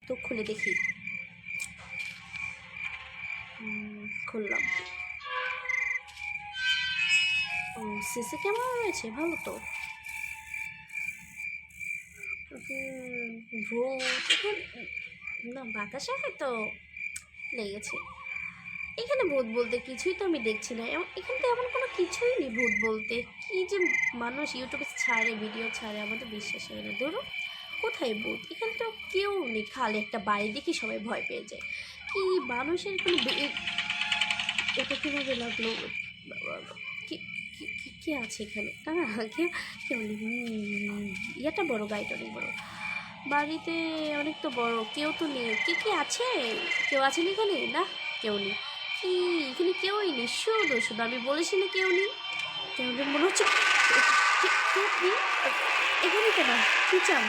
তো খুলে দেখি। খুললাম। ও সিসি ক্যামেরা রয়েছে, ভালো তো। ভূত না, বাতাসে হয়তো লেগেছে। এখানে ভূত বলতে কিছুই তো আমি দেখছি না, এখানে তো এমন কোনো কিছুই নেই ভূত বলতে। কি যে মানুষ ইউটিউবে ছাড়ে, ভিডিও ছাড়ে, আমাদের বিশ্বাস হয় না। ধরো কোথায় ভূত, এখানে তো কেউ নেই, খালি একটা বাড়ি দেখি সবাই ভয় পেয়ে যায়। কি মানুষের কোনো এটা কীভাবে লাগলো? কি কি আছে এখানে? না কেউ কেউ নেই। ইয়েটা বড়, গাড়িটা অনেক বড়, বাড়িতে অনেক তো বড়, কেউ তো নেই। কি আছে? কেউ আছেন এখানে? না, কেউ নেই। কি এখানে কেউই নেই, শুধু শুধু আমি বলেছি না কেউ নেই। কেউ নেই মনে হচ্ছে। কেউ নেই এখানে কেন? কি চান?